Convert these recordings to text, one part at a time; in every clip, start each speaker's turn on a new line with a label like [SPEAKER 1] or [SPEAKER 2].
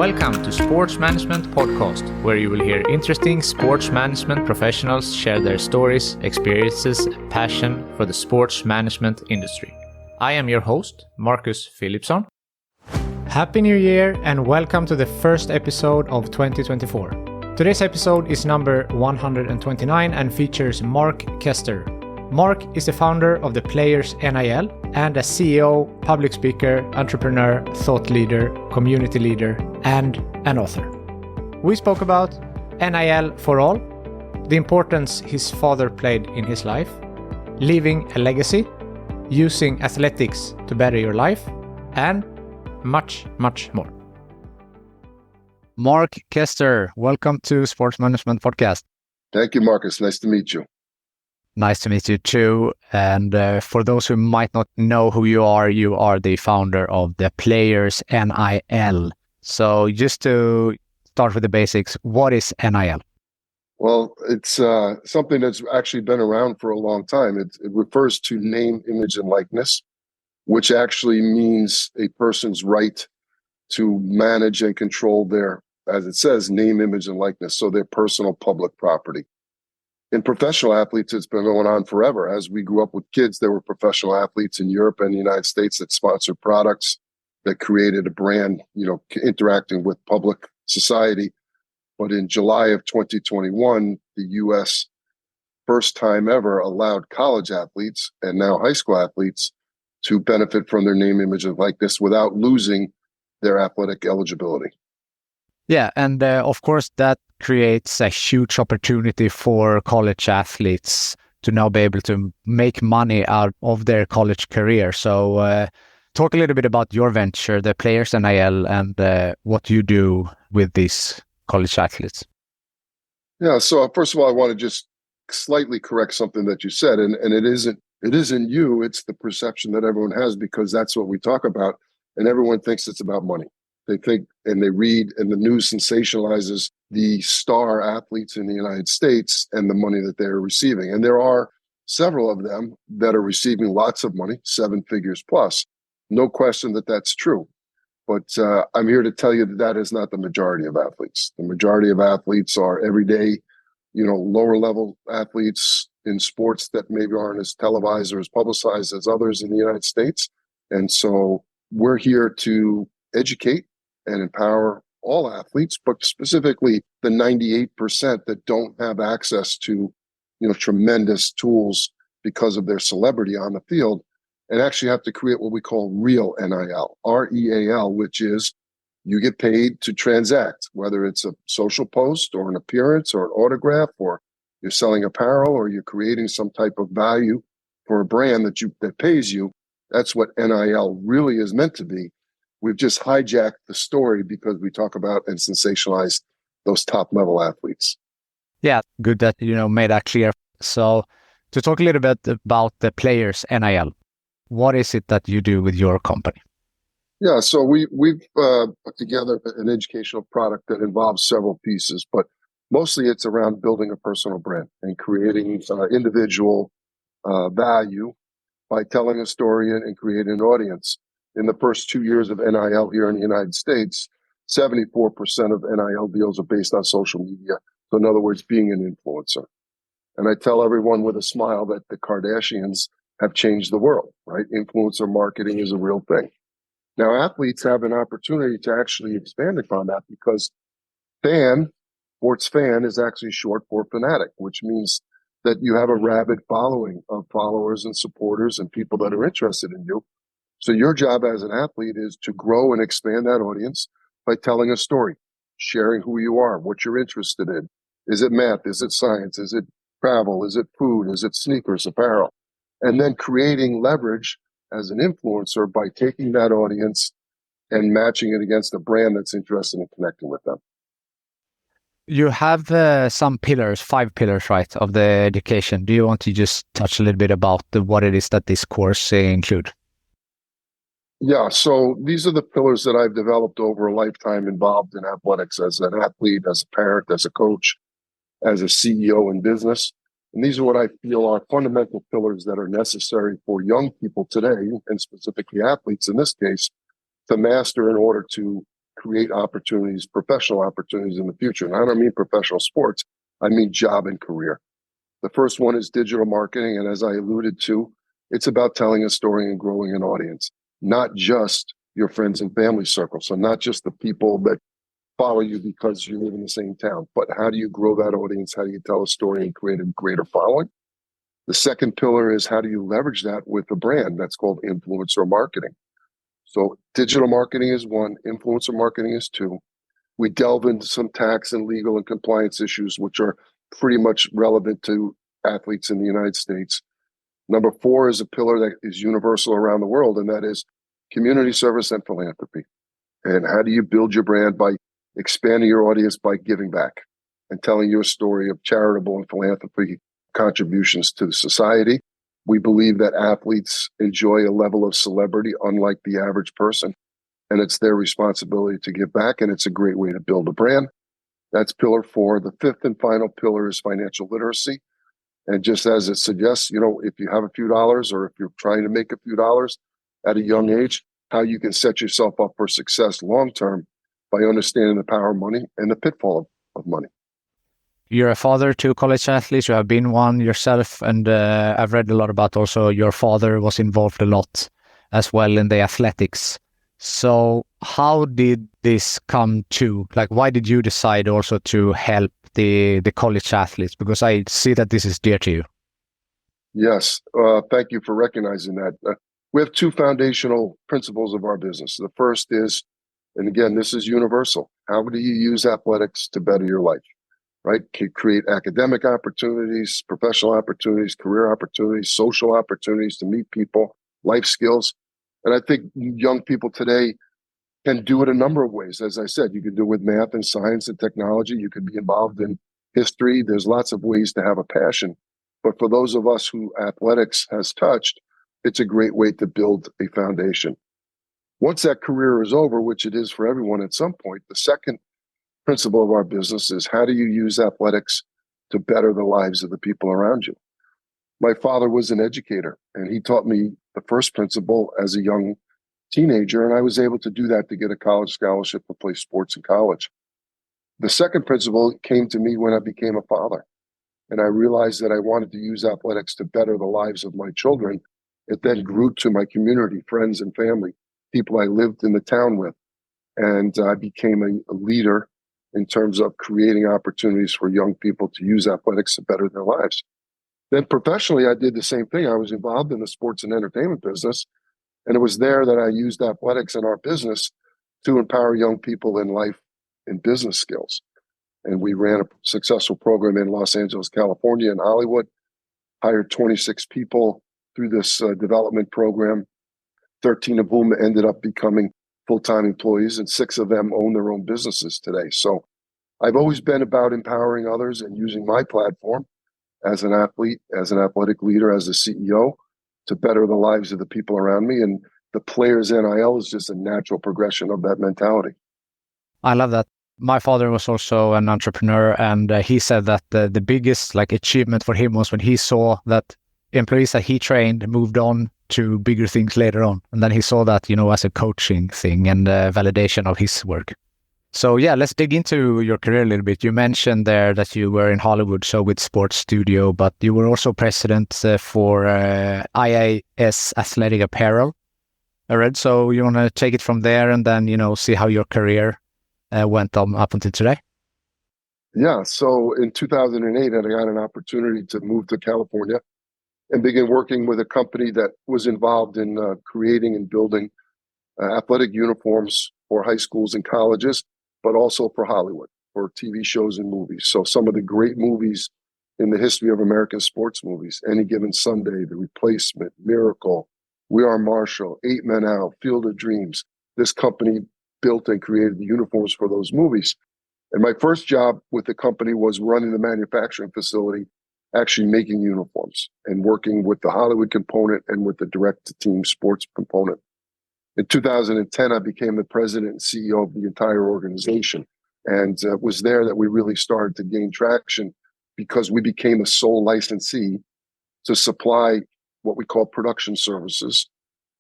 [SPEAKER 1] Welcome to Sports Management Podcast, where you will hear interesting sports management professionals share their stories, experiences, and passion for the sports management industry. I am your host, Marcus Philipsson. Happy New Year and welcome to the first episode of 2024. Today's episode is number 129 and features Mark Koesterer. Mark is the founder of the Players NIL and a CEO, public speaker, entrepreneur, thought leader, community leader, and an author. We spoke about NIL for all, the importance his father played in his life, leaving a legacy, using athletics to better your life, and much, much more. Mark Koesterer, welcome to Sports Management Podcast.
[SPEAKER 2] Thank you, Marcus. Nice to meet you.
[SPEAKER 1] Nice to meet you too. And for those who might not know who you are the founder of the Players NIL. So just to start with the basics, what is NIL?
[SPEAKER 2] Well, it's something that's actually been around for a long time. It refers to name, image, and likeness, which actually means a person's right to manage and control their, as it says, name, image, and likeness, so their personal public property. In professional athletes, it's been going on forever. As we grew up with kids, there were professional athletes in Europe and the United States that sponsored products, that created a brand, interacting with public society. But in July of 2021, the U.S. first time ever allowed college athletes and now high school athletes to benefit from their name, image, and likeness without losing their athletic eligibility.
[SPEAKER 1] Yeah, and of course that creates a huge opportunity for college athletes to now be able to make money out of their college career. So talk a little bit about your venture, the Players NIL, and what you do with these college athletes.
[SPEAKER 2] Yeah, so first of all, I want to just slightly correct something that you said, and it isn't you, it's the perception that everyone has, because that's what we talk about, and everyone thinks it's about money. They think and they read, and the news sensationalizes the star athletes in the United States and the money that they're receiving. And there are several of them that are receiving lots of money, 7 figures plus. No question that that's true. But I'm here to tell you that that is not the majority of athletes. The majority of athletes are everyday, lower level athletes in sports that maybe aren't as televised or as publicized as others in the United States. And so we're here to educate and empower all athletes, but specifically the 98% that don't have access to, tremendous tools because of their celebrity on the field, and actually have to create what we call real NIL, REAL, which is you get paid to transact, whether it's a social post or an appearance or an autograph, or you're selling apparel, or you're creating some type of value for a brand that pays you. That's what NIL really is meant to be. We've just hijacked the story because we talk about and sensationalize those top level athletes.
[SPEAKER 1] Yeah, good that made that clear. So to talk a little bit about the Players NIL, what is it that you do with your company?
[SPEAKER 2] Yeah, so we've put together an educational product that involves several pieces, but mostly it's around building a personal brand and creating individual value by telling a story and creating an audience. In the first 2 years of NIL here in the United States, 74% of NIL deals are based on social media. So in other words, being an influencer. And I tell everyone with a smile that the Kardashians have changed the world, right? Influencer marketing is a real thing. Now, athletes have an opportunity to actually expand upon that because sports fan is actually short for fanatic, which means that you have a rabid following of followers and supporters and people that are interested in you. So your job as an athlete is to grow and expand that audience by telling a story, sharing who you are, what you're interested in. Is it math? Is it science? Is it travel? Is it food? Is it sneakers, apparel? And then creating leverage as an influencer by taking that audience and matching it against a brand that's interested in connecting with them.
[SPEAKER 1] You have some pillars, 5 pillars, right, of the education. Do you want to just touch a little bit about what it is that this course includes?
[SPEAKER 2] Yeah, so these are the pillars that I've developed over a lifetime involved in athletics as an athlete, as a parent, as a coach, as a CEO in business. And these are what I feel are fundamental pillars that are necessary for young people today, and specifically athletes in this case, to master in order to create opportunities, professional opportunities in the future. And I don't mean professional sports, I mean job and career. The first one is digital marketing. And as I alluded to, it's about telling a story and growing an audience, not just your friends and family circle. So not just the people that follow you because you live in the same town, but how do you grow that audience? How do you tell a story and create a greater following? The second pillar is how do you leverage that with a brand? That's called influencer marketing. So digital marketing is one, influencer marketing is two. We delve into some tax and legal and compliance issues, which are pretty much relevant to athletes in the United States. Number four is a pillar that is universal around the world, and that is community service and philanthropy. And how do you build your brand? By expanding your audience, by giving back and telling your story of charitable and philanthropy contributions to society. We believe that athletes enjoy a level of celebrity unlike the average person, and it's their responsibility to give back, and it's a great way to build a brand. That's pillar four. The fifth and final pillar is financial literacy. And just as it suggests, if you have a few dollars or if you're trying to make a few dollars at a young age, how you can set yourself up for success long-term by understanding the power of money and the pitfall of money.
[SPEAKER 1] You're a father to college athletes. You have been one yourself, and I've read a lot about also your father was involved a lot as well in the athletics. So how did this come to? Like, why did you decide also to help the college athletes? Because I see that this is dear to you.
[SPEAKER 2] Yes, thank you for recognizing that. We have two foundational principles of our business. The first is, and again, this is universal. How do you use athletics to better your life? Right? Create academic opportunities, professional opportunities, career opportunities, social opportunities to meet people, life skills. And I think young people today can do it a number of ways. As I said, you could do it with math and science and technology. You could be involved in history. There's lots of ways to have a passion. But for those of us who athletics has touched, it's a great way to build a foundation. Once that career is over, which it is for everyone at some point, the second principle of our business is how do you use athletics to better the lives of the people around you? My father was an educator, and he taught me the first principle as a young teenager, and I was able to do that to get a college scholarship to play sports in college. The second principle came to me when I became a father, and I realized that I wanted to use athletics to better the lives of my children. It then grew to my community, friends and family, people I lived in the town with, and I became a leader in terms of creating opportunities for young people to use athletics to better their lives. Then professionally, I did the same thing. I was involved in the sports and entertainment business, and it was there that I used athletics in our business to empower young people in life and business skills. And we ran a successful program in Los Angeles, California, and Hollywood, hired 26 people through this development program, 13 of whom ended up becoming full-time employees, and 6 of them own their own businesses today. So I've always been about empowering others and using my platform as an athlete, as an athletic leader, as a CEO to better the lives of the people around me. And the Players NIL is just a natural progression of that mentality.
[SPEAKER 1] I love that. My father was also an entrepreneur, and he said that the biggest achievement for him was when he saw that employees that he trained moved on to bigger things later on. And then he saw that, as a coaching thing and validation of his work. So yeah, let's dig into your career a little bit. You mentioned there that you were in Hollywood, so with Sports Studio, but you were also president for IAS Athletic Apparel. I read. So you want to take it from there and then, see how your career went on up until today?
[SPEAKER 2] Yeah. So in 2008, I got an opportunity to move to California and begin working with a company that was involved in creating and building athletic uniforms for high schools and colleges, but also for Hollywood, for TV shows and movies. So some of the great movies in the history of American sports movies, Any Given Sunday, The Replacement, Miracle, We Are Marshall, 8 Men Out, Field of Dreams. This company built and created the uniforms for those movies. And my first job with the company was running the manufacturing facility, actually making uniforms and working with the Hollywood component and with the direct-to-team sports component. In 2010, I became the president and CEO of the entire organization. And it was there that we really started to gain traction because we became a sole licensee to supply what we call production services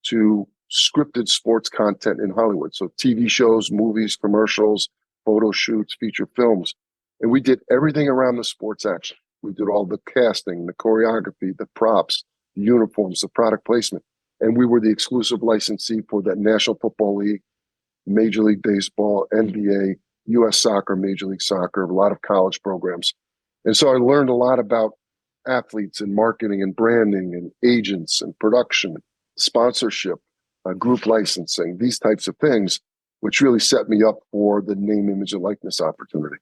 [SPEAKER 2] to scripted sports content in Hollywood. So TV shows, movies, commercials, photo shoots, feature films. And we did everything around the sports action. We did all the casting, the choreography, the props, the uniforms, the product placement. And we were the exclusive licensee for the National Football League, Major League Baseball, NBA, U.S. Soccer, Major League Soccer, a lot of college programs. And so I learned a lot about athletes and marketing and branding and agents and production, sponsorship, group licensing, these types of things, which really set me up for the name, image, and likeness opportunity.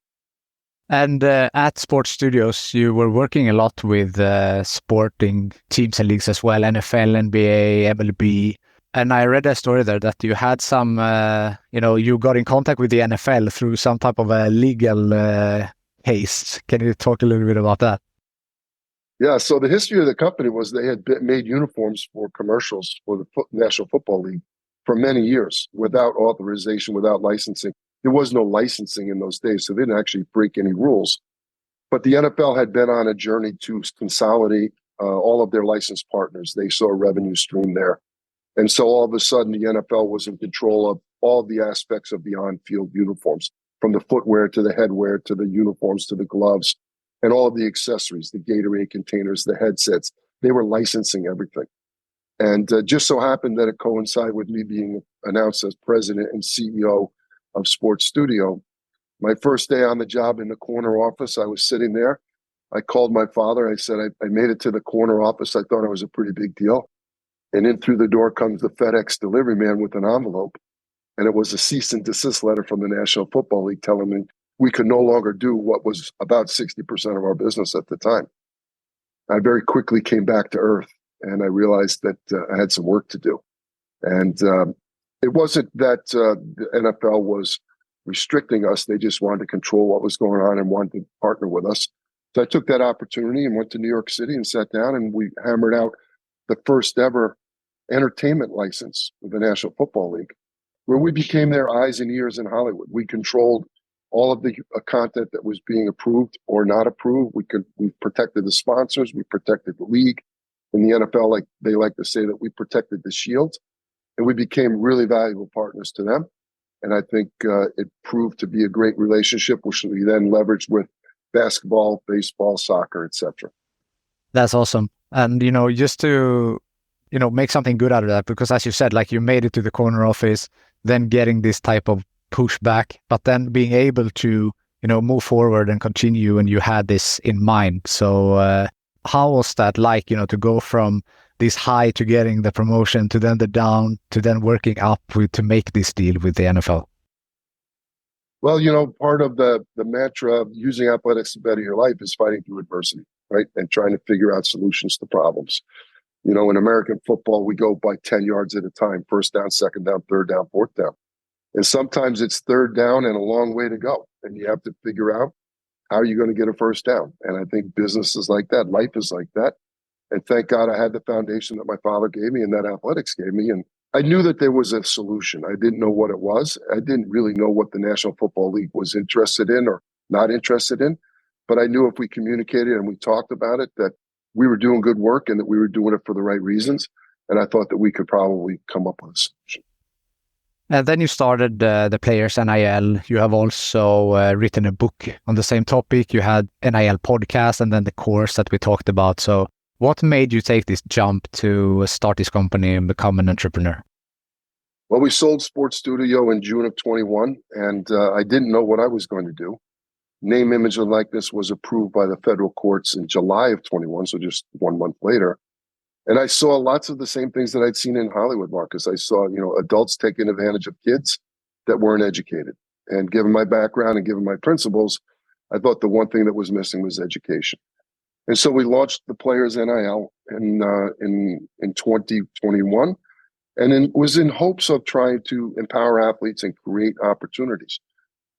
[SPEAKER 1] And at Sports Studios, you were working a lot with sporting teams and leagues as well, NFL, NBA, MLB. And I read a story there that you had some, you got in contact with the NFL through some type of a legal case. Can you talk a little bit about that?
[SPEAKER 2] Yeah, so the history of the company was they had made uniforms for commercials for the National Football League for many years without authorization, without licensing. There was no licensing in those days, so they didn't actually break any rules. But the NFL had been on a journey to consolidate all of their licensed partners. They saw a revenue stream there. And so all of a sudden, the NFL was in control of all the aspects of the on-field uniforms, from the footwear to the headwear to the uniforms to the gloves and all of the accessories, the Gatorade containers, the headsets. They were licensing everything. And just so happened that it coincided with me being announced as president and CEO of Sports Studio. My first day on the job in the corner office, I was sitting there. I called my father. I said, I made it to the corner office. I thought it was a pretty big deal. And in through the door comes the FedEx delivery man with an envelope. And it was a cease and desist letter from the National Football League telling me we could no longer do what was about 60% of our business at the time. I very quickly came back to earth and I realized that I had some work to do. And it wasn't that the NFL was restricting us. They just wanted to control what was going on and wanted to partner with us. So I took that opportunity and went to New York City and sat down and we hammered out the first ever entertainment license with the National Football League, where we became their eyes and ears in Hollywood. We controlled all of the content that was being approved or not approved. We protected the sponsors. We protected the league. In the NFL, like they like to say, that we protected the shield, and we became really valuable partners to them. And I think it proved to be a great relationship, which we then leveraged with basketball, baseball, soccer, etc.
[SPEAKER 1] That's awesome. And, just to, make something good out of that, because as you said, like you made it to the corner office, then getting this type of pushback, but then being able to, move forward and continue, and you had this in mind. So how was that like, to go from this high to getting the promotion to then the down to then working up to make this deal with the NFL?
[SPEAKER 2] Well, part of the mantra of using athletics to better your life is fighting through adversity, right? And trying to figure out solutions to problems. In American football, we go by 10 yards at a time, first down, second down, third down, fourth down. And sometimes it's third down and a long way to go. And you have to figure out how you're going to get a first down. And I think business is like that. Life is like that. And thank God I had the foundation that my father gave me and that athletics gave me. And I knew that there was a solution. I didn't know what it was. I didn't really know what the National Football League was interested in or not interested in. But I knew if we communicated and we talked about it, that we were doing good work and that we were doing it for the right reasons. And I thought that we could probably come up with a solution.
[SPEAKER 1] And then you started the Players NIL. You have also written a book on the same topic. You had NIL podcast and then the course that we talked about. So what made you take this jump to start this company and become an entrepreneur?
[SPEAKER 2] Well, we sold Sports Studio in June of 21, and I didn't know what I was going to do. Name, image, and likeness was approved by the federal courts in July of 21, so just 1 month later. And I saw lots of the same things that I'd seen in Hollywood, Marcus. I saw, adults taking advantage of kids that weren't educated. And given my background and given my principles, I thought the one thing that was missing was education. And so we launched the Players NIL in 2021, and it was in hopes of trying to empower athletes and create opportunities.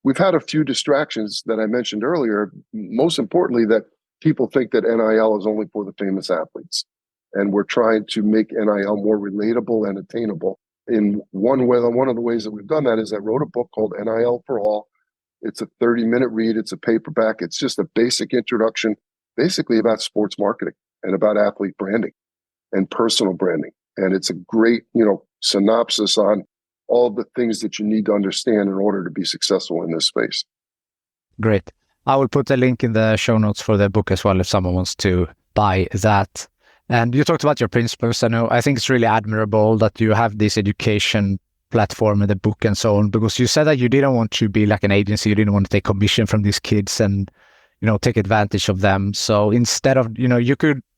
[SPEAKER 2] We've had a few distractions that I mentioned earlier. Most importantly, that people think that NIL is only for the famous athletes. And we're trying to make NIL more relatable and attainable. In one of the ways that we've done that is I wrote a book called NIL for All. It's a 30-minute read. It's a paperback. It's just a basic introduction, basically about sports marketing and about athlete branding and personal branding. And it's a great, synopsis on all the things that you need to understand in order to be successful in this space.
[SPEAKER 1] Great. I will put a link in the show notes for the book as well if someone wants to buy that. And you talked about your principles. I think it's really admirable that you have this education platform in the book and so on, because you said that you didn't want to be like an agency. You didn't want to take commission from these kids and, take advantage of them. So instead of,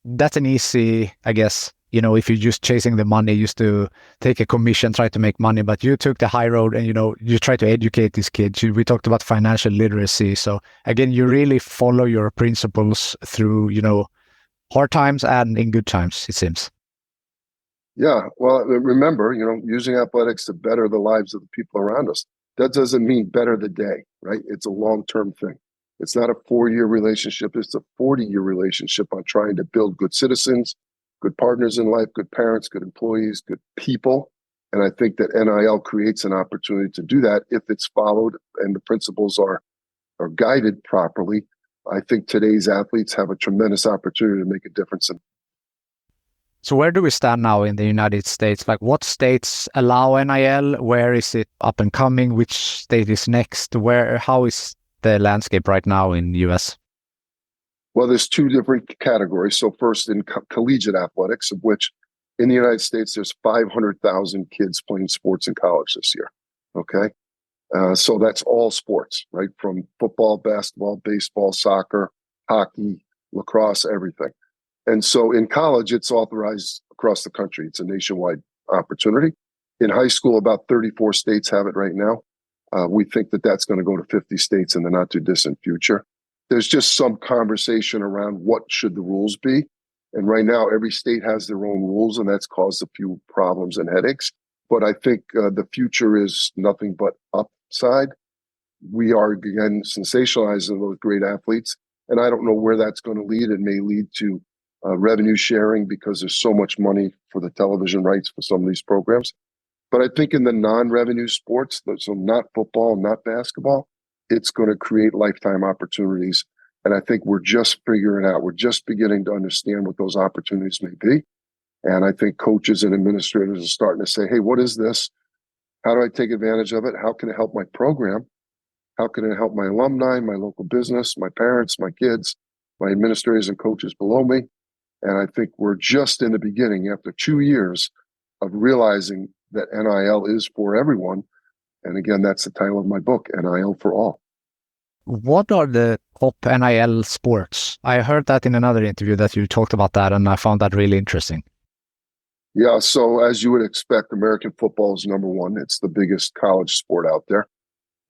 [SPEAKER 1] that's an easy, I guess, if you're just chasing the money, used to take a commission, try to make money, but you took the high road and, you try to educate these kids. We talked about financial literacy. So again, you really follow your principles through, hard times and in good times, it seems.
[SPEAKER 2] Yeah. Well, remember, using athletics to better the lives of the people around us. That doesn't mean better the day, right? It's a long-term thing. It's not a 4-year relationship. It's a 40-year relationship on trying to build good citizens, good partners in life, good parents, good employees, good people. And I think that NIL creates an opportunity to do that if it's followed and the principles are guided properly. I think today's athletes have a tremendous opportunity to make a difference.
[SPEAKER 1] So where do we stand now in the United States? Like, what states allow NIL? Where is it up and coming? Which state is next? How is the landscape right now in the US?
[SPEAKER 2] Well, there's 2 different categories. So first in collegiate athletics, of which in the United States, there's 500,000 kids playing sports in college this year. Okay. So that's all sports, right? From football, basketball, baseball, soccer, hockey, lacrosse, everything. And so in college, it's authorized across the country. It's a nationwide opportunity. In high school, about 34 states have it right now. We think that that's going to go to 50 states in the not too distant future. There's just some conversation around what should the rules be. And right now, every state has their own rules, and that's caused a few problems and headaches. But I think the future is nothing but upside. We are, again, sensationalizing those great athletes. And I don't know where that's going to lead. It may lead to revenue sharing because there's so much money for the television rights for some of these programs. But I think in the non-revenue sports, so not football, not basketball, it's going to create lifetime opportunities. And I think we're just figuring out, we're just beginning to understand what those opportunities may be. And I think coaches and administrators are starting to say, hey, what is this? How do I take advantage of it? How can it help my program? How can it help my alumni, my local business, my parents, my kids, my administrators and coaches below me? And I think we're just in the beginning after 2 years of realizing that NIL is for everyone. And again, that's the title of my book, NIL for All.
[SPEAKER 1] What are the top NIL sports? I heard that in another interview that you talked about that, and I found that really interesting.
[SPEAKER 2] Yeah, so as you would expect, American football is number 1. It's the biggest college sport out there.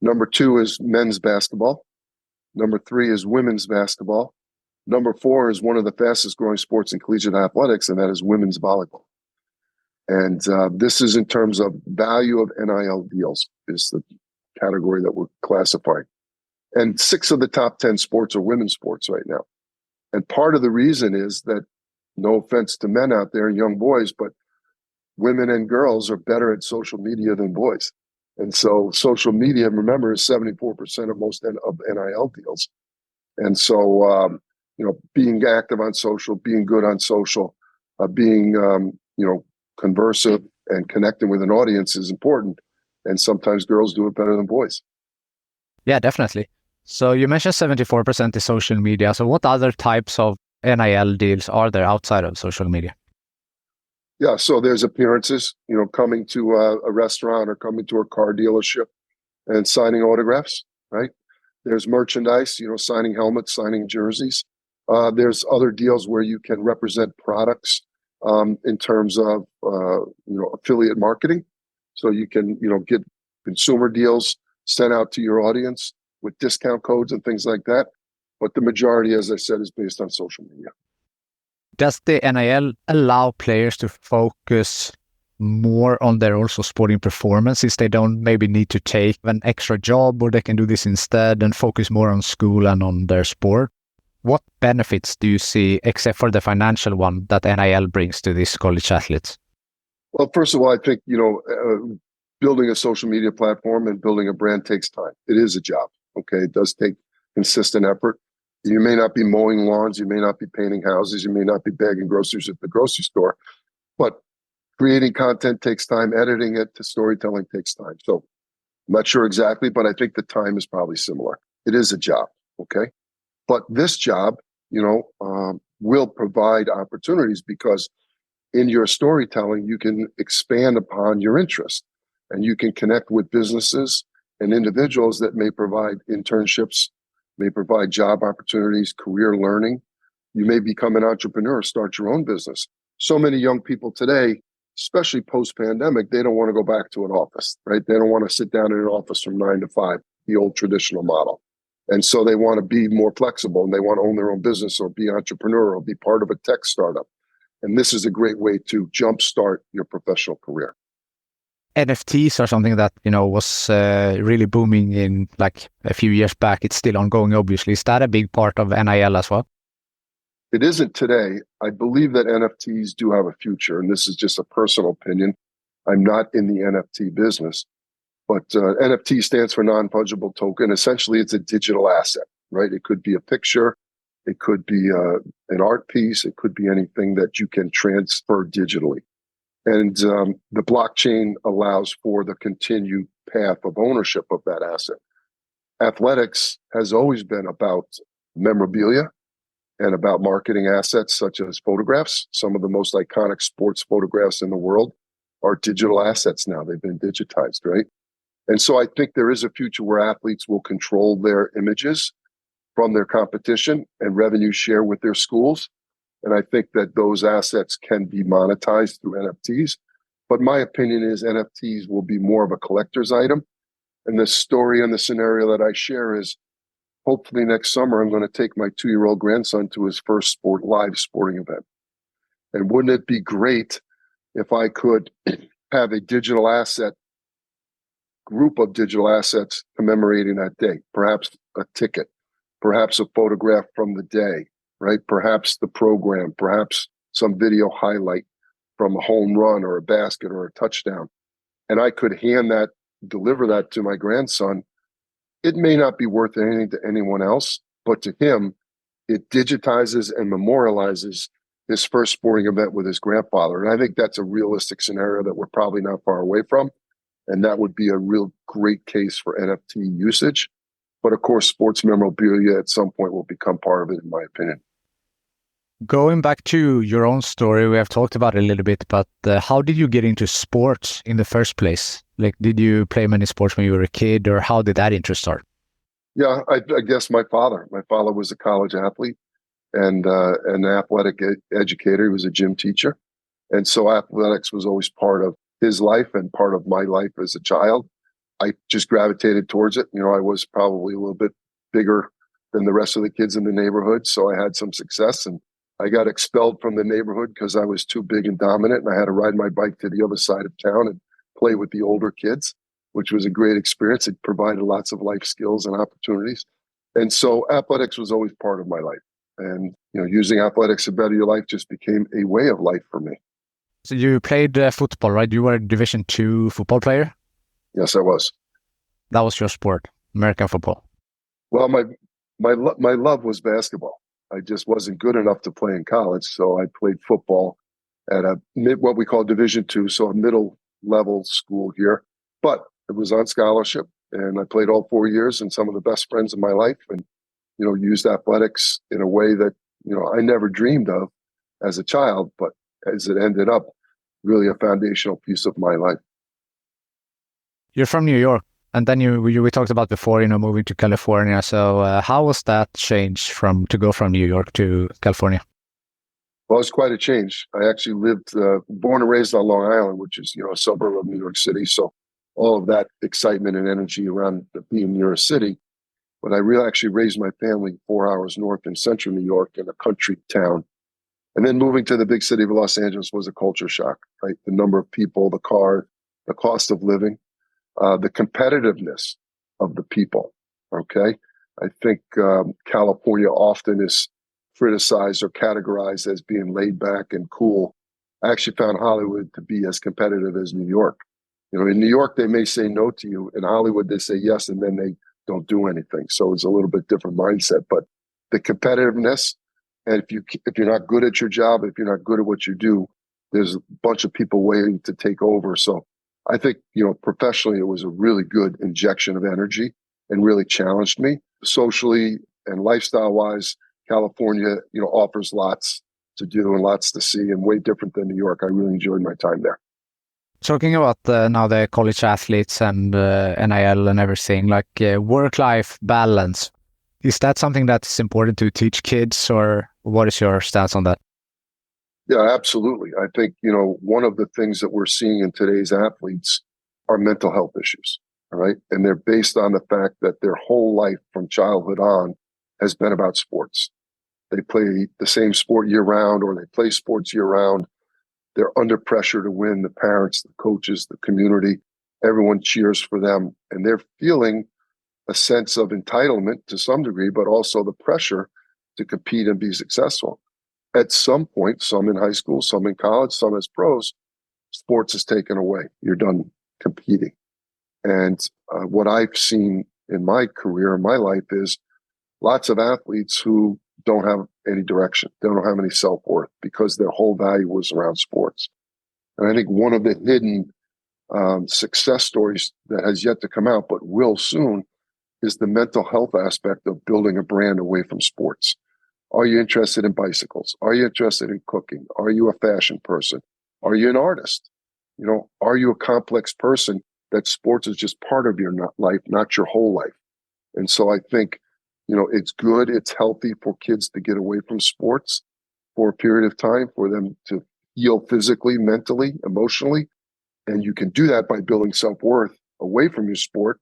[SPEAKER 2] Number 2 is men's basketball. Number 3 is women's basketball. Number 4 is one of the fastest growing sports in collegiate athletics, and that is women's volleyball. And this is in terms of value of NIL deals is the category that we're classifying. And 6 of the top 10 sports are women's sports right now. And part of the reason is that, no offense to men out there, young boys, but women and girls are better at social media than boys. And so social media, remember, is 74% of most of NIL deals. And so, being active on social, being good on social, being, conversive and connecting with an audience is important. And sometimes girls do it better than boys.
[SPEAKER 1] Yeah, definitely. So you mentioned 74% is social media. So what other types of NIL deals are there outside of social media?
[SPEAKER 2] Yeah, so there's appearances, coming to a restaurant or coming to a car dealership and signing autographs, right? There's merchandise, signing helmets, signing jerseys. There's other deals where you can represent products in terms of, affiliate marketing. So you can, get consumer deals sent out to your audience with discount codes and things like that. But the majority, as I said, is based on social media.
[SPEAKER 1] Does the NIL allow players to focus more on their also sporting performance, since they don't maybe need to take an extra job, or they can do this instead and focus more on school and on their sport? What benefits do you see, except for the financial one, that NIL brings to these college athletes?
[SPEAKER 2] Well, first of all, I think, building a social media platform and building a brand takes time. It is a job. Okay. It does take consistent effort. You may not be mowing lawns. You may not be painting houses. You may not be bagging groceries at the grocery store, but creating content takes time, editing it to storytelling takes time. So I'm not sure exactly, but I think the time is probably similar. It is a job, okay? But this job, will provide opportunities because in your storytelling, you can expand upon your interest and you can connect with businesses and individuals that may provide internships, may provide job opportunities, career learning. You may become an entrepreneur, start your own business. So many young people today, especially post-pandemic, they don't want to go back to an office, right? They don't want to sit down in an office from 9 to 5, the old traditional model. And so they want to be more flexible and they want to own their own business or be entrepreneur or be part of a tech startup. And this is a great way to jumpstart your professional career.
[SPEAKER 1] NFTs are something that, was really booming in like a few years back. It's still ongoing, obviously. Is that a big part of NIL as well?
[SPEAKER 2] It isn't today. I believe that NFTs do have a future, and this is just a personal opinion. I'm not in the NFT business, but NFT stands for non-fungible token. Essentially, it's a digital asset, right? It could be a picture. It could be an art piece. It could be anything that you can transfer digitally. And the blockchain allows for the continued path of ownership of that asset. Athletics has always been about memorabilia and about marketing assets such as photographs. Some of the most iconic sports photographs in the world are digital assets now. They've been digitized, right? And so I think there is a future where athletes will control their images from their competition and revenue share with their schools. And I think that those assets can be monetized through NFTs. But my opinion is NFTs will be more of a collector's item. And the story and the scenario that I share is hopefully next summer, I'm going to take my 2-year-old grandson to his first live sporting event. And wouldn't it be great if I could have a digital asset, group of digital assets commemorating that day, perhaps a ticket, perhaps a photograph from the day, right? Perhaps the program, perhaps some video highlight from a home run or a basket or a touchdown. And I could deliver that to my grandson. It may not be worth anything to anyone else, but to him, it digitizes and memorializes his first sporting event with his grandfather. And I think that's a realistic scenario that we're probably not far away from. And that would be a real great case for NFT usage. But of course, sports memorabilia at some point will become part of it, in my opinion.
[SPEAKER 1] Going back to your own story, we have talked about it a little bit, but how did you get into sports in the first place? Like, did you play many sports when you were a kid, or how did that interest start?
[SPEAKER 2] Yeah, I guess my father. My father was a college athlete and an athletic educator. He was a gym teacher. And so athletics was always part of his life and part of my life as a child. I just gravitated towards it. I was probably a little bit bigger than the rest of the kids in the neighborhood, so I had some success. And I got expelled from the neighborhood because I was too big and dominant, and I had to ride my bike to the other side of town and play with the older kids, which was a great experience. It provided lots of life skills and opportunities. And so athletics was always part of my life. And, using athletics to better your life just became a way of life for me.
[SPEAKER 1] So you played football, right? You were a Division II football player?
[SPEAKER 2] Yes, I was.
[SPEAKER 1] That was your sport, American football.
[SPEAKER 2] Well, my love was basketball. I just wasn't good enough to play in college, so I played football at what we call Division II, so a middle level school here. But it was on scholarship, and I played all 4 years, and some of the best friends of my life, and used athletics in a way that I never dreamed of as a child, but as it ended up, really a foundational piece of my life.
[SPEAKER 1] You're from New York, and then we talked about before, moving to California. So how was that change to go from New York to California?
[SPEAKER 2] Well, it's quite a change. I actually lived, born and raised on Long Island, which is, a suburb of New York City. So all of that excitement and energy around being near a city. But I actually raised my family 4 hours north in central New York in a country town. And then moving to the big city of Los Angeles was a culture shock, right? The number of people, the car, the cost of living, the competitiveness of the people, okay? I think California often is criticized or categorized as being laid back and cool. I actually found Hollywood to be as competitive as New York. In New York, they may say no to you. In Hollywood, they say yes, and then they don't do anything. So it's a little bit different mindset. But the competitiveness, and if you're not good at your job, if you're not good at what you do, there's a bunch of people waiting to take over. So I think, professionally, it was a really good injection of energy and really challenged me socially and lifestyle wise. California, offers lots to do and lots to see, and way different than New York. I really enjoyed my time there.
[SPEAKER 1] Talking about now the college athletes and NIL and everything, like work-life balance, is that something that's important to teach kids, or what is your stance on that?
[SPEAKER 2] Yeah, absolutely. I think, one of the things that we're seeing in today's athletes are mental health issues, all right? And they're based on the fact that their whole life from childhood on has been about sports. They play the same sport year round, or they play sports year round. They're under pressure to win. The parents, the coaches, the community, everyone cheers for them. And they're feeling a sense of entitlement to some degree, but also the pressure to compete and be successful. At some point, some in high school, some in college, some as pros, sports is taken away. You're done competing. And what I've seen in my career, in my life, is lots of athletes who don't have any direction. They don't have any self-worth because their whole value was around sports. And I think one of the hidden success stories that has yet to come out, but will soon, is the mental health aspect of building a brand away from sports. Are you interested in bicycles? Are you interested in cooking? Are you a fashion person? Are you an artist? Are you a complex person that sports is just part of your life, not your whole life? And so I think, it's good, it's healthy for kids to get away from sports for a period of time, for them to heal physically, mentally, emotionally. And you can do that by building self-worth away from your sport.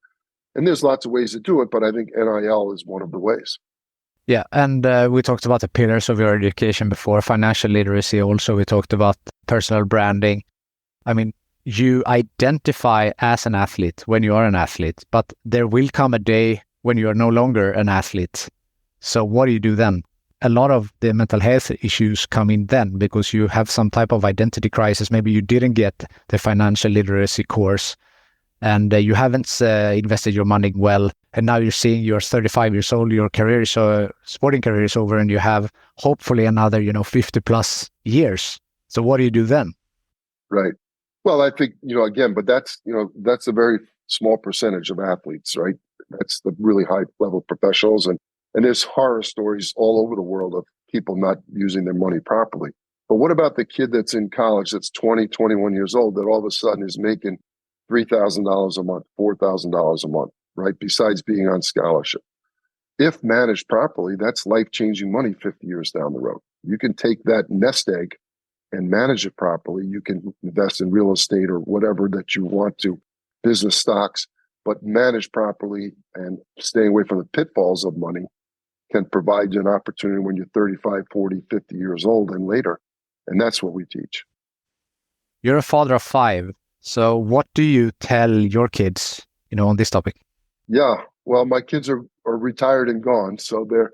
[SPEAKER 2] And there's lots of ways to do it, but I think NIL is one of the ways.
[SPEAKER 1] Yeah, and we talked about the pillars of your education before, financial literacy also. We talked about personal branding. I mean, you identify as an athlete when you are an athlete, but there will come a day when you are no longer an athlete. So what do you do then? A lot of the mental health issues come in then because you have some type of identity crisis. Maybe you didn't get the financial literacy course, and you haven't invested your money well. And now you're seeing you're 35 years old, your career is sporting career is over, and you have hopefully another, 50 plus years. So what do you do then?
[SPEAKER 2] Right. Well, I think, again, but that's a very small percentage of athletes, right? That's the really high level professionals. And there's horror stories all over the world of people not using their money properly. But what about the kid that's in college that's 20, 21 years old that all of a sudden is making $3,000 a month, $4,000 a month, right? Besides being on scholarship. If managed properly, that's life-changing money 50 years down the road. You can take that nest egg and manage it properly. You can invest in real estate or whatever that you want to, business stocks, but managed properly and staying away from the pitfalls of money can provide you an opportunity when you're 35, 40, 50 years old and later. And that's what we teach.
[SPEAKER 1] You're a father of 5. So what do you tell your kids, on this topic?
[SPEAKER 2] Yeah, well, my kids are retired and gone, so they're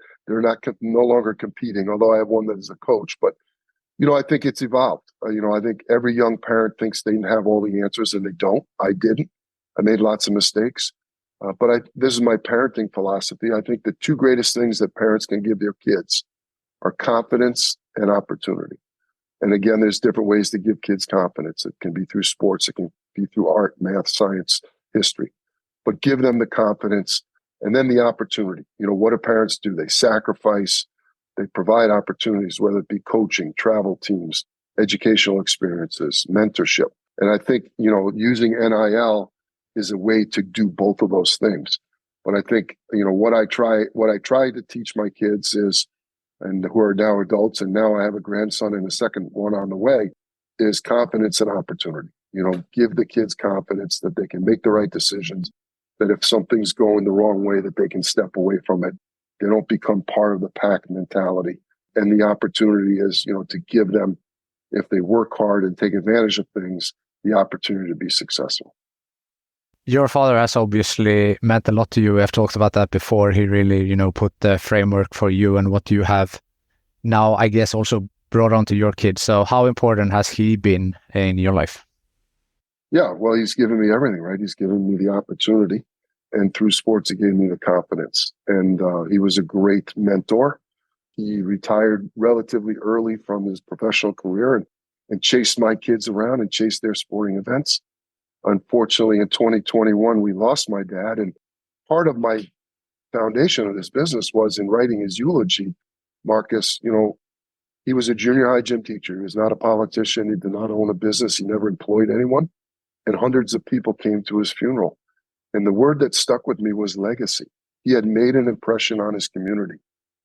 [SPEAKER 2] no longer competing, although I have one that is a coach. But, I think it's evolved. I think every young parent thinks they have all the answers, and they don't. I didn't. I made lots of mistakes. But this is my parenting philosophy. I think the two greatest things that parents can give their kids are confidence and opportunity. And again, there's different ways to give kids confidence. It can be through sports. It can be through art, math, science, history. But give them the confidence and then the opportunity. What do parents do? They sacrifice. They provide opportunities, whether it be coaching, travel teams, educational experiences, mentorship. And I think, using NIL is a way to do both of those things. But I think, what I try to teach my kids is, and who are now adults, and now I have a grandson and a second one on the way, is confidence and opportunity. Give the kids confidence that they can make the right decisions, that if something's going the wrong way, that they can step away from it. They don't become part of the pack mentality. And the opportunity is, to give them, if they work hard and take advantage of things, the opportunity to be successful.
[SPEAKER 1] Your father has obviously meant a lot to you. We have talked about that before. He really, put the framework for you and what you have now, I guess, also brought on to your kids. So how important has he been in your life?
[SPEAKER 2] Yeah, well, he's given me everything, right? He's given me the opportunity. And through sports, he gave me the confidence. And he was a great mentor. He retired relatively early from his professional career. And and chased my kids around and chased their sporting events. Unfortunately, in 2021, we lost my dad. And part of my foundation of this business was in writing his eulogy. Marcus, he was a junior high gym teacher. He was not a politician. He did not own a business. He never employed anyone. And hundreds of people came to his funeral. And the word that stuck with me was legacy. He had made an impression on his community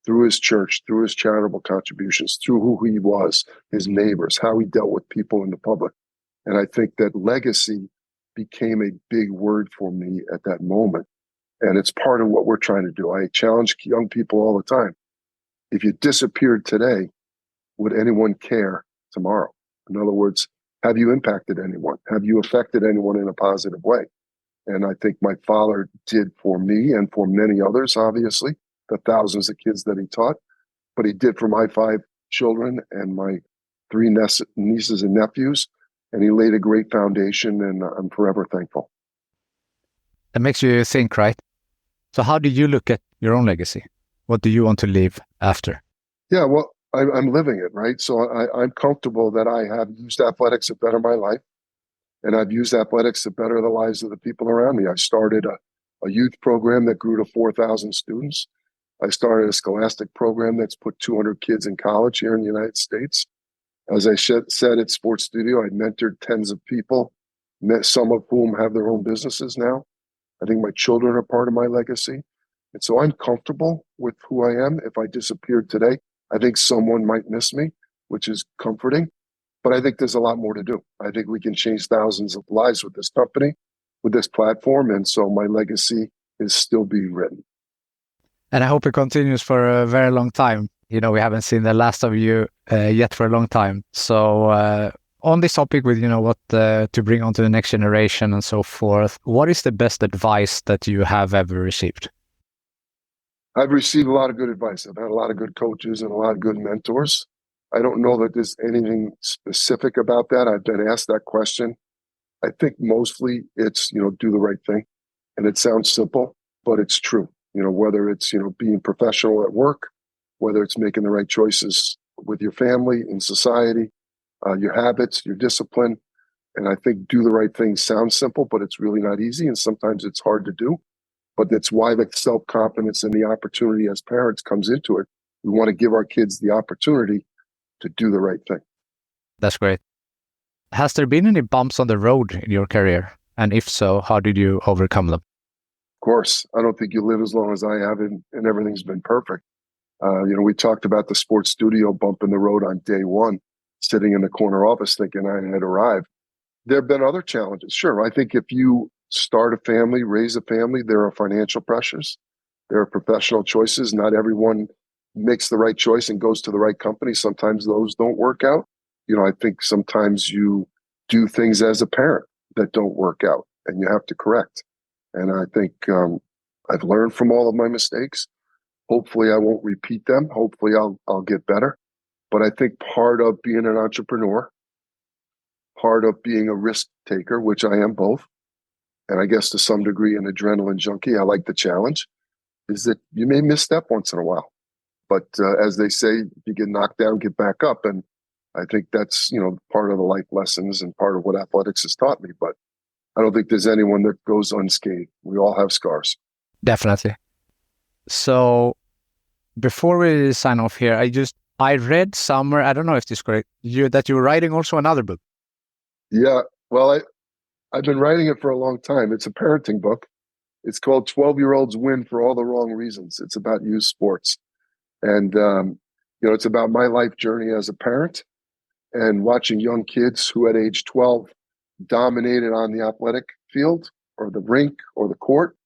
[SPEAKER 2] through his church, through his charitable contributions, through who he was, his neighbors, how he dealt with people in the public. And I think that legacy became a big word for me at that moment. And it's part of what we're trying to do. I challenge young people all the time. If you disappeared today, would anyone care tomorrow? In other words, have you impacted anyone? Have you affected anyone in a positive way? And I think my father did for me and for many others, obviously, the thousands of kids that he taught. But he did for my 5 children and my 3 nieces and nephews. And he laid a great foundation, and I'm forever thankful.
[SPEAKER 1] That makes you think, right? So how do you look at your own legacy? What do you want to leave after?
[SPEAKER 2] Yeah, well, I'm living it, right? So I'm comfortable that I have used athletics to better my life, and I've used athletics to better the lives of the people around me. I started a youth program that grew to 4,000 students. I started a scholastic program that's put 200 kids in college here in the United States. As I said at Sports Studio, I mentored tens of people, some of whom have their own businesses now. I think my children are part of my legacy. And so I'm comfortable with who I am. If I disappeared today, I think someone might miss me, which is comforting. But I think there's a lot more to do. I think we can change thousands of lives with this company, with this platform. And so my legacy is still being written.
[SPEAKER 1] And I hope it continues for a very long time. We haven't seen the last of you yet for a long time. So on this topic with, what to bring on to the next generation and so forth, what is the best advice that you have ever received?
[SPEAKER 2] I've received a lot of good advice. I've had a lot of good coaches and a lot of good mentors. I don't know that there's anything specific about that. I've been asked that question. I think mostly it's, do the right thing. And it sounds simple, but it's true. Whether it's, being professional at work, whether it's making the right choices with your family, in society, your habits, your discipline. And I think do the right thing sounds simple, but it's really not easy. And sometimes it's hard to do. But that's why the self-confidence and the opportunity as parents comes into it. We want to give our kids the opportunity to do the right thing.
[SPEAKER 1] That's great. Has there been any bumps on the road in your career? And if so, how did you overcome them?
[SPEAKER 2] Of course, I don't think you live as long as I have, and everything's been perfect. We talked about the Sports Studio bump in the road on day one, sitting in the corner office thinking I had arrived. There have been other challenges. Sure, I think if you start a family, raise a family, there are financial pressures. There are professional choices. Not everyone makes the right choice and goes to the right company. Sometimes those don't work out. I think sometimes you do things as a parent that don't work out and you have to correct. And I think I've learned from all of my mistakes. Hopefully I won't repeat them. Hopefully I'll get better. But I think part of being an entrepreneur, part of being a risk taker, which I am both, and I guess to some degree an adrenaline junkie, I like the challenge, is that you may misstep once in a while. But as they say, if you get knocked down, get back up. And I think that's, part of the life lessons and part of what athletics has taught me. But I don't think there's anyone that goes unscathed. We all have scars.
[SPEAKER 1] Definitely. So before we sign off here, I read somewhere, I don't know if this is correct, that you're writing also another book.
[SPEAKER 2] Yeah, well, I've been writing it for a long time. It's a parenting book. It's called 12-Year-Olds Win for All the Wrong Reasons. It's about youth sports. And, it's about my life journey as a parent and watching young kids who at age 12 dominated on the athletic field or the rink or the court.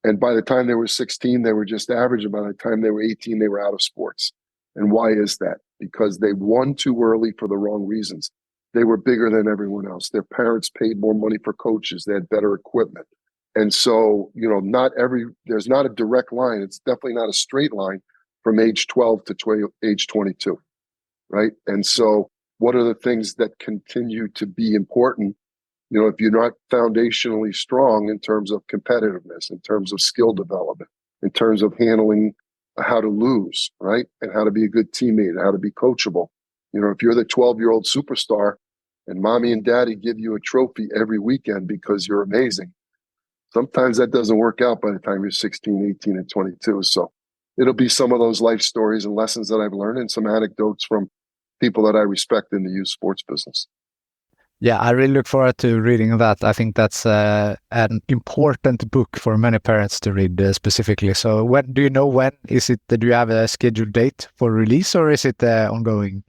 [SPEAKER 2] And by the time they were 16, they were just average. And by the time they were 18, they were out of sports. And why is that? Because they won too early for the wrong reasons. They were bigger than everyone else. Their parents paid more money for coaches. They had better equipment. And so, there's not a direct line. It's definitely not a straight line from age 12 to age 22, right? And so what are the things that continue to be important? If you're not foundationally strong in terms of competitiveness, in terms of skill development, in terms of handling how to lose, right? And how to be a good teammate, how to be coachable. If you're the 12-year-old superstar and mommy and daddy give you a trophy every weekend because you're amazing, sometimes that doesn't work out by the time you're 16, 18, and 22. So it'll be some of those life stories and lessons that I've learned and some anecdotes from people that I respect in the youth sports business.
[SPEAKER 1] Yeah, I really look forward to reading that. I think that's an important book for many parents to read specifically. So when is it? Do you have a scheduled date for release, or is it ongoing?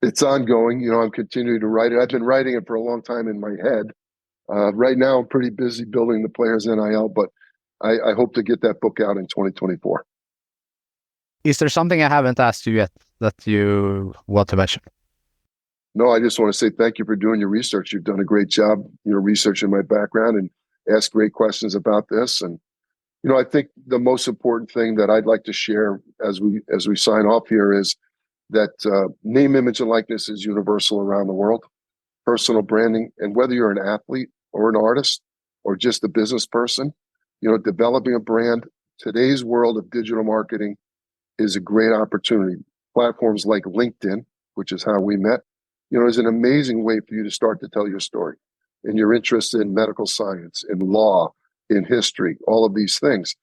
[SPEAKER 2] It's ongoing. I'm continuing to write it. I've been writing it for a long time in my head. Right now, I'm pretty busy building the Players NIL, but I hope to get that book out in 2024.
[SPEAKER 1] Is there something I haven't asked you yet that you want to mention?
[SPEAKER 2] No, I just want to say thank you for doing your research. You've done a great job, researching my background and asked great questions about this. And, I think the most important thing that I'd like to share as we sign off here is that name, image, and likeness is universal around the world. Personal branding, and whether you're an athlete or an artist or just a business person, developing a brand, today's world of digital marketing is a great opportunity. Platforms like LinkedIn, which is how we met, is an amazing way for you to start to tell your story. And you're interested in medical science, in law, in history, all of these things.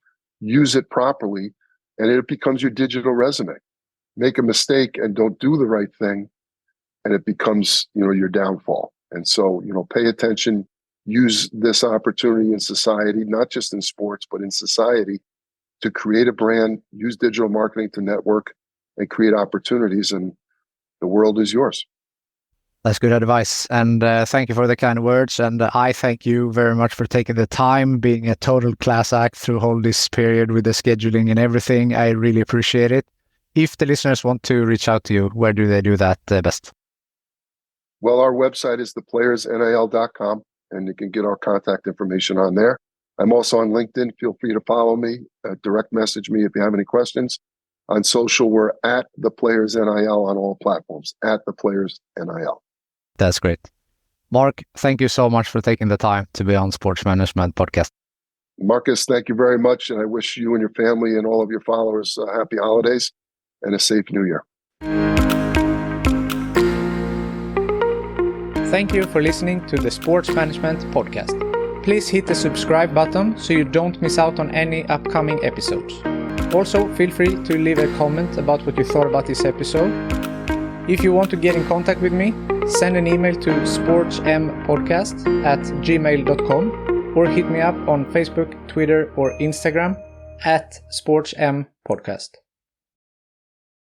[SPEAKER 2] Use it properly, and it becomes your digital resume. Make a mistake and don't do the right thing, and it becomes, your downfall. And so, pay attention, use this opportunity in society, not just in sports, but in society, to create a brand, use digital marketing to network and create opportunities, and the world is yours.
[SPEAKER 1] That's good advice. And thank you for the kind words. And I thank you very much for taking the time, being a total class act through all this period with the scheduling and everything. I really appreciate it. If the listeners want to reach out to you, where do they do that best?
[SPEAKER 2] Well, our website is theplayersnil.com, and you can get our contact information on there. I'm also on LinkedIn. Feel free to follow me, direct message me if you have any questions. On social, we're at the Players NIL on all platforms, at the Players NIL.
[SPEAKER 1] That's great. Mark, thank you so much for taking the time to be on Sports Management Podcast.
[SPEAKER 2] Marcus, thank you very much. And I wish you and your family and all of your followers happy holidays and a safe new year.
[SPEAKER 1] Thank you for listening to the Sports Management Podcast. Please hit the subscribe button so you don't miss out on any upcoming episodes. Also, feel free to leave a comment about what you thought about this episode. If you want to get in contact with me, send an email to sportsmpodcast@gmail.com or hit me up on Facebook, Twitter, or Instagram @sportsmpodcast.